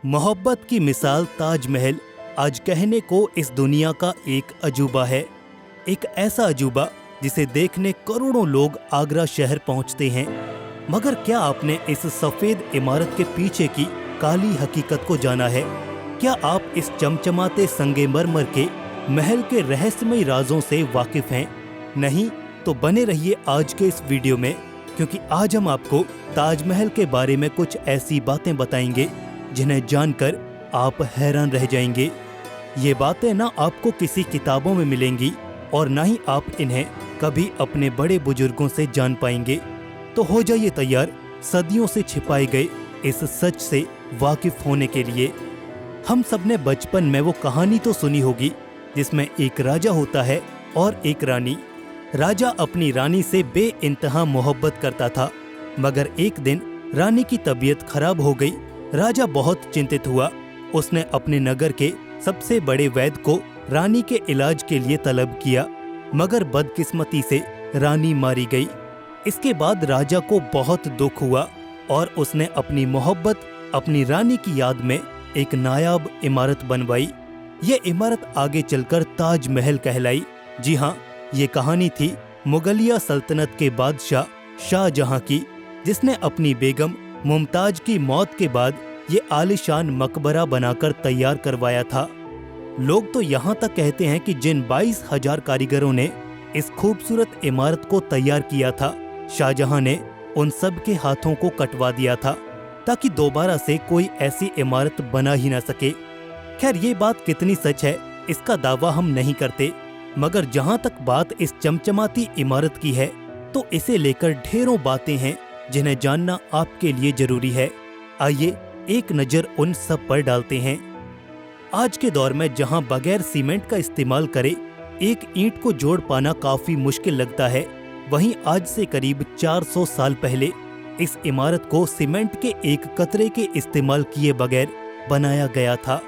मोहब्बत की मिसाल ताजमहल आज कहने को इस दुनिया का एक अजूबा है। एक ऐसा अजूबा जिसे देखने करोड़ों लोग आगरा शहर पहुंचते हैं। मगर क्या आपने इस सफेद इमारत के पीछे की काली हकीकत को जाना है? क्या आप इस चमचमाते संगमरमर के महल के रहस्यमयी राजों से वाकिफ हैं? नहीं तो बने रहिए आज के इस वीडियो में, क्योंकि आज हम आपको ताजमहल के बारे में कुछ ऐसी बातें बताएंगे जिन्हें जानकर आप हैरान रह जाएंगे। ये बातें ना आपको किसी किताबों में मिलेंगी और ना ही आप इन्हें कभी अपने बड़े बुजुर्गों से जान पाएंगे। तो हो जाइए तैयार सदियों से छिपाए गए इस सच से वाकिफ होने के लिए। हम सबने बचपन में वो कहानी तो सुनी होगी जिसमें एक राजा होता है और एक रानी। राजा अपनी रानी से बेइंतहा मोहब्बत करता था, मगर एक दिन रानी की तबीयत खराब हो गई। राजा बहुत चिंतित हुआ। उसने अपने नगर के सबसे बड़े वैद्य को रानी के इलाज के लिए तलब किया, मगर बदकिस्मती से रानी मारी गई। इसके बाद राजा को बहुत दुख हुआ और उसने अपनी मोहब्बत अपनी रानी की याद में एक नायाब इमारत बनवाई। ये इमारत आगे चलकर ताजमहल कहलाई। जी हाँ, ये कहानी थी मुगलिया सल्तनत के बादशाह शाहजहां की, जिसने अपनी बेगम मुमताज की मौत के बाद ये आलीशान मकबरा बनाकर तैयार करवाया था। लोग तो यहाँ तक कहते हैं कि जिन 22,000 कारीगरों ने इस खूबसूरत इमारत को तैयार किया था, शाहजहां ने उन सब के हाथों को कटवा दिया था ताकि दोबारा से कोई ऐसी इमारत बना ही न सके। खैर, ये बात कितनी सच है इसका दावा हम नहीं करते, मगर जहाँ तक बात इस चमचमाती इमारत की है तो इसे लेकर ढेरों बातें हैं जिन्हें जानना आपके लिए जरूरी है। आइए एक नज़र उन सब पर डालते हैं। आज के दौर में जहां बगैर सीमेंट का इस्तेमाल करे एक ईंट को जोड़ पाना काफी मुश्किल लगता है, वहीं आज से करीब 400 साल पहले इस इमारत को सीमेंट के एक कतरे के इस्तेमाल किए बगैर बनाया गया था।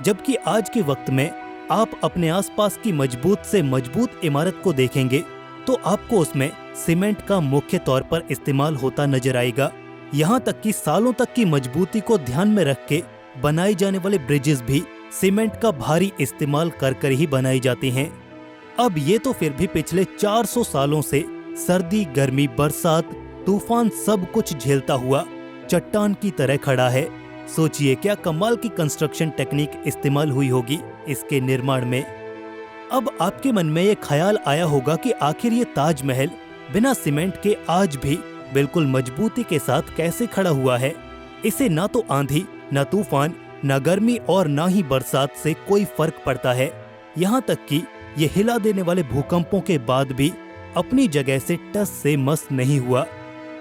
जबकि आज के वक्त में आप अपने आसपास की मजबूत से मजबूत इमारत को देखेंगे तो आपको उसमें सीमेंट का मुख्य तौर पर इस्तेमाल होता नजर आएगा। यहाँ तक कि सालों तक की मजबूती को ध्यान में रख के बनाए जाने वाले ब्रिजेस भी सीमेंट का भारी इस्तेमाल कर ही बनाए जाते हैं। अब ये तो फिर भी पिछले 400 सालों से सर्दी, गर्मी, बरसात, तूफान सब कुछ झेलता हुआ चट्टान की तरह खड़ा है। सोचिए क्या कमाल की कंस्ट्रक्शन टेक्निक इस्तेमाल हुई होगी इसके निर्माण में। अब आपके मन में ये ख्याल आया होगा कि आखिर ये ताजमहल बिना सीमेंट के आज भी बिल्कुल मजबूती के साथ कैसे खड़ा हुआ है। इसे ना तो आंधी, ना तूफान, ना गर्मी और ना ही बरसात से कोई फर्क पड़ता है। यहाँ तक कि ये हिला देने वाले भूकंपों के बाद भी अपनी जगह से टस से मस नहीं हुआ।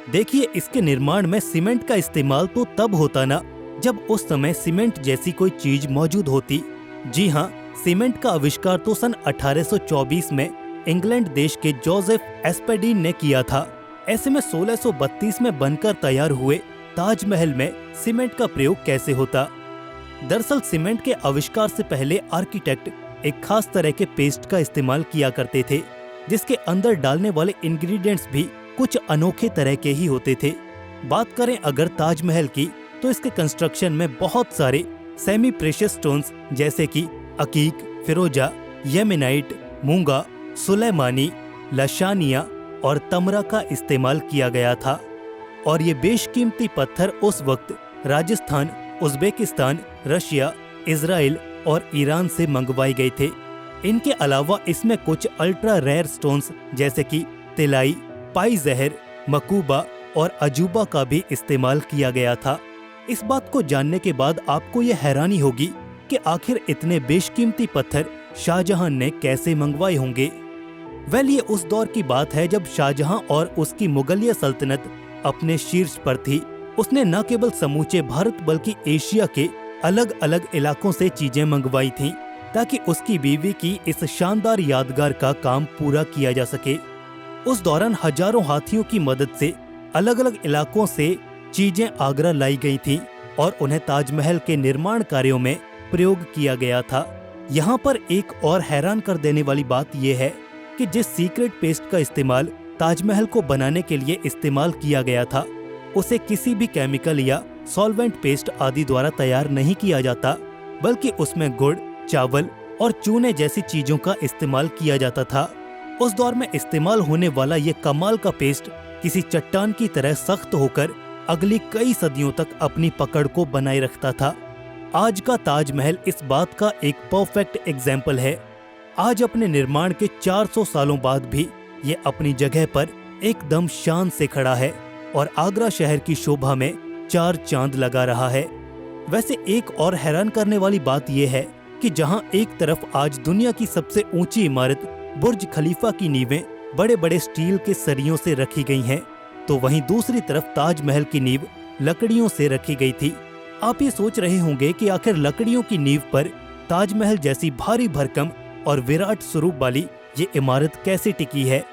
देखिए, इसके निर्माण में सीमेंट का इस्तेमाल तो तब होता ना जब उस समय सीमेंट जैसी कोई चीज मौजूद होती। जी हाँ, सीमेंट का आविष्कार तो सन 1824 में इंग्लैंड देश के जोसेफ एस्पेडीन ने किया था। ऐसे में 1632 में बनकर तैयार हुए ताजमहल में सीमेंट का प्रयोग कैसे होता? दरअसल सीमेंट के आविष्कार से पहले आर्किटेक्ट एक खास तरह के पेस्ट का इस्तेमाल किया करते थे, जिसके अंदर डालने वाले इंग्रेडिएंट्स भी कुछ अनोखे तरह के ही होते थे। बात करें अगर ताजमहल की, तो इसके कंस्ट्रक्शन में बहुत सारे सेमी प्रेशियस स्टोन्स जैसे कि अकीक, फिरोजा, येमेनाइट, मूंगा, सुलेमानी, लशानिया और तमरा का इस्तेमाल किया गया था। और ये बेशकीमती पत्थर उस वक्त राजस्थान, उज्बेकिस्तान, रशिया, इजराइल और ईरान से मंगवाए गए थे। इनके अलावा इसमें कुछ अल्ट्रा रेयर स्टोन्स जैसे कि तिलाई, पाई जहर, मकूबा और अजूबा का भी इस्तेमाल किया गया था। इस बात को जानने के बाद आपको ये हैरानी होगी कि आखिर इतने बेशकीमती पत्थर शाहजहां ने कैसे मंगवाए होंगे। ये उस दौर की बात है जब शाहजहां और उसकी मुगलिया सल्तनत अपने शीर्ष पर थी। उसने न केवल समूचे भारत बल्कि एशिया के अलग अलग इलाकों से चीजें मंगवाई थीं ताकि उसकी बीवी की इस शानदार यादगार का काम पूरा किया जा सके। उस दौरान हजारों हाथियों की मदद से अलग अलग इलाकों से चीजें आगरा लाई गई थीं और उन्हें ताजमहल के निर्माण कार्यों में प्रयोग किया गया था। यहाँ पर एक और हैरान कर देने वाली बात यह है कि जिस सीक्रेट पेस्ट का इस्तेमाल ताजमहल को बनाने के लिए इस्तेमाल किया गया था, उसे किसी भी केमिकल या सॉल्वेंट, पेस्ट आदि द्वारा तैयार नहीं किया जाता, बल्कि उसमें गुड़, चावल और चूने जैसी चीजों का इस्तेमाल किया जाता था। उस दौर में इस्तेमाल होने वाला ये कमाल का पेस्ट किसी चट्टान की तरह सख्त होकर अगली कई सदियों तक अपनी पकड़ को बनाए रखता था। आज का ताजमहल इस बात का एक परफेक्ट एग्जाम्पल है। आज अपने निर्माण के 400 सालों बाद भी ये अपनी जगह पर एकदम शान से खड़ा है और आगरा शहर की शोभा में 4 चांद लगा रहा है। वैसे एक और हैरान करने वाली बात यह है कि जहां एक तरफ आज दुनिया की सबसे ऊंची इमारत बुर्ज खलीफा की नींवें बड़े बड़े स्टील के सरियों से रखी गई हैं, तो वहीं दूसरी तरफ ताजमहल की नींव लकड़ियों से रखी गई थी। आप ये सोच रहे होंगे कि आखिर लकड़ियों की नींव पर ताजमहल जैसी भारी भरकम और विराट स्वरूप वाली ये इमारत कैसे टिकी है।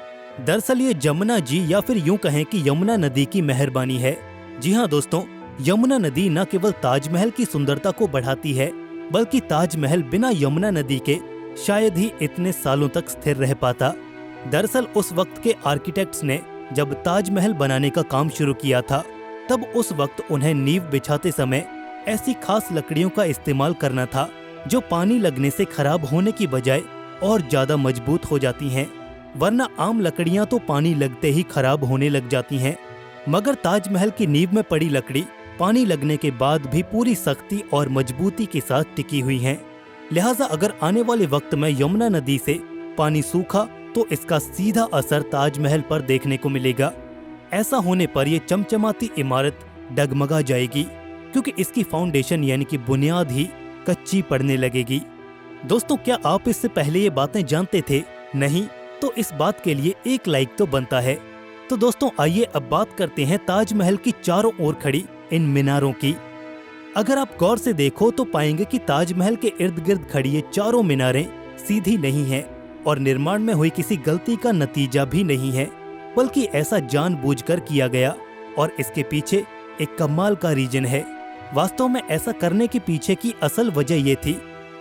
दरअसल ये जमुना जी या फिर यूं कहें कि यमुना नदी की मेहरबानी है। जी हाँ दोस्तों, यमुना नदी न केवल ताजमहल की सुंदरता को बढ़ाती है, बल्कि ताजमहल बिना यमुना नदी के शायद ही इतने सालों तक स्थिर रह पाता। दरअसल उस वक्त के आर्किटेक्ट्स ने जब ताजमहल बनाने का काम शुरू किया था, तब उस वक्त उन्हें नींव बिछाते समय ऐसी खास लकड़ियों का इस्तेमाल करना था जो पानी लगने से खराब होने की बजाय और ज्यादा मजबूत हो जाती हैं, वरना आम लकड़ियां तो पानी लगते ही खराब होने लग जाती हैं। मगर ताजमहल की नींव में पड़ी लकड़ी पानी लगने के बाद भी पूरी सख्ती और मजबूती के साथ टिकी हुई हैं। लिहाजा अगर आने वाले वक्त में यमुना नदी से पानी सूखा तो इसका सीधा असर ताजमहल पर देखने को मिलेगा। ऐसा होने पर यह चमचमाती इमारत डगमगा जाएगी, क्योंकि इसकी फाउंडेशन यानी कि बुनियाद ही कच्ची पड़ने लगेगी। दोस्तों, क्या आप इससे पहले ये बातें जानते थे? नहीं तो इस बात के लिए एक लाइक तो बनता है। तो दोस्तों आइए अब बात करते हैं ताजमहल की चारों ओर खड़ी इन मीनारों की। अगर आप गौर से देखो तो पाएंगे कि ताजमहल के इर्द गिर्द खड़ी ये चारों मीनारें सीधी नहीं हैं और निर्माण में हुई किसी गलती का नतीजा भी नहीं है, बल्कि ऐसा जानबूझकर किया गया और इसके पीछे एक कमाल का रीजन है। वास्तव में ऐसा करने के पीछे की असल वजह ये थी,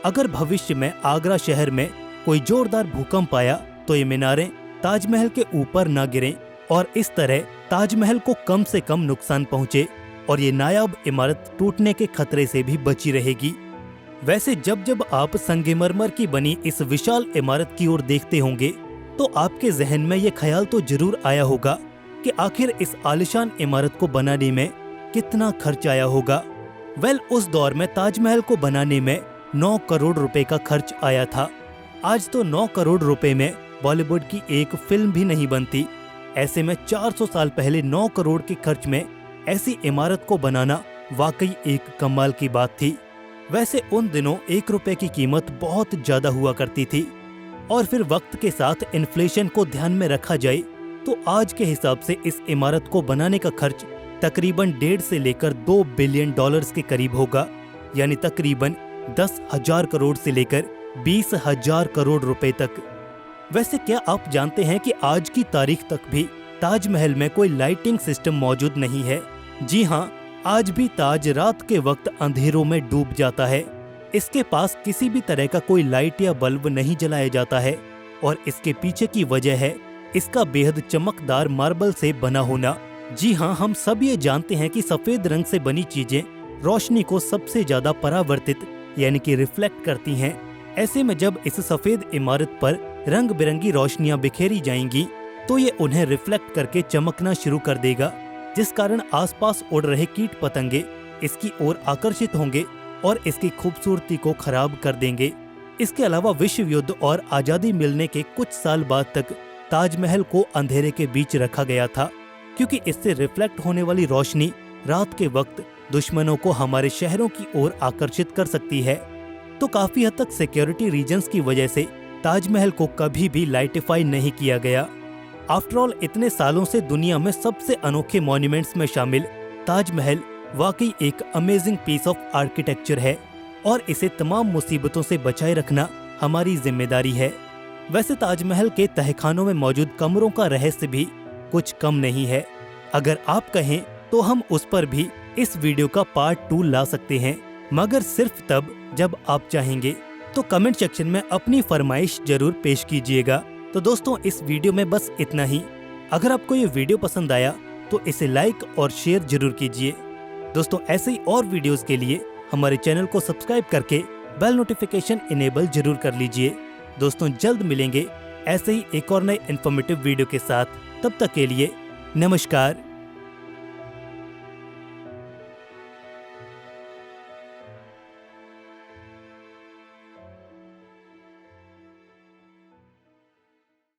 अगर भविष्य में आगरा शहर में कोई जोरदार भूकंप आया तो ये मीनारें ताजमहल के ऊपर न गिरें और इस तरह ताजमहल को कम से कम नुकसान पहुंचे और ये नायाब इमारत टूटने के खतरे से भी बची रहेगी। वैसे जब जब आप संगमरमर की बनी इस विशाल इमारत की ओर देखते होंगे तो आपके जहन में ये ख्याल तो जरूर आया होगा कि आखिर इस आलिशान इमारत को बनाने में कितना खर्च आया होगा। उस दौर में ताजमहल को बनाने में 9 करोड़ रुपए का खर्च आया था। आज तो 9 करोड़ रुपए में बॉलीवुड की एक फिल्म भी नहीं बनती। ऐसे में 400 साल पहले 9 करोड़ के खर्च में ऐसी इमारत को बनाना वाकई एक कमाल की बात थी। वैसे उन दिनों 1 रुपए की कीमत बहुत ज्यादा हुआ करती थी और फिर वक्त के साथ इन्फ्लेशन को ध्यान में रखा जाए तो आज के हिसाब से इस इमारत को बनाने का खर्च तकरीबन 1.5 से लेकर 2 बिलियन डॉलर्स के करीब होगा, यानी तकरीबन 10,000 करोड़ से लेकर 20,000 करोड़ रुपए तक। वैसे क्या आप जानते हैं कि आज की तारीख तक भी ताजमहल में कोई लाइटिंग सिस्टम मौजूद नहीं है? जी हाँ, आज भी ताज रात के वक्त अंधेरों में डूब जाता है। इसके पास किसी भी तरह का कोई लाइट या बल्ब नहीं जलाया जाता है और इसके पीछे की वजह है इसका बेहद चमकदार मार्बल से बना होना। जी हाँ, हम सब ये जानते हैं कि सफेद रंग से बनी चीजें रोशनी को सबसे ज्यादा परावर्तित यानी कि रिफ्लेक्ट करती हैं। ऐसे में जब इस सफेद इमारत पर रंग बिरंगी रोशनियां बिखेरी जाएंगी तो ये उन्हें रिफ्लेक्ट करके चमकना शुरू कर देगा, जिस कारण आसपास उड़ रहे कीट पतंगे इसकी ओर आकर्षित होंगे और इसकी खूबसूरती को खराब कर देंगे। इसके अलावा विश्व युद्ध और आजादी मिलने के कुछ साल बाद तक ताजमहल को अंधेरे के बीच रखा गया था, क्योंकि इससे रिफ्लेक्ट होने वाली रोशनी रात के वक्त दुश्मनों को हमारे शहरों की ओर आकर्षित कर सकती है। तो काफी हद तक सिक्योरिटी रीजंस की वजह से ताजमहल को कभी भी लाइटिफाई नहीं किया गया। आफ्टर ऑल इतने सालों से दुनिया में सबसे अनोखे मॉन्यूमेंट्स में शामिल ताजमहल वाकई एक अमेजिंग पीस ऑफ आर्किटेक्चर है और इसे तमाम मुसीबतों से बचाए रखना हमारी जिम्मेदारी है। वैसे ताजमहल के तहखानों में मौजूद कमरों का रहस्य भी कुछ कम नहीं है। अगर आप कहें तो हम उस पर भी इस वीडियो का पार्ट 2 ला सकते हैं, मगर सिर्फ तब जब आप चाहेंगे। तो कमेंट सेक्शन में अपनी फरमाइश जरूर पेश कीजिएगा। तो दोस्तों इस वीडियो में बस इतना ही। अगर आपको ये वीडियो पसंद आया तो इसे लाइक और शेयर जरूर कीजिए। दोस्तों ऐसे ही और वीडियोस के लिए हमारे चैनल को सब्सक्राइब करके बेल नोटिफिकेशन इनेबल जरूर कर लीजिए। दोस्तों जल्द मिलेंगे ऐसे ही एक और नए इन्फॉर्मेटिव वीडियो के साथ। तब तक के लिए नमस्कार।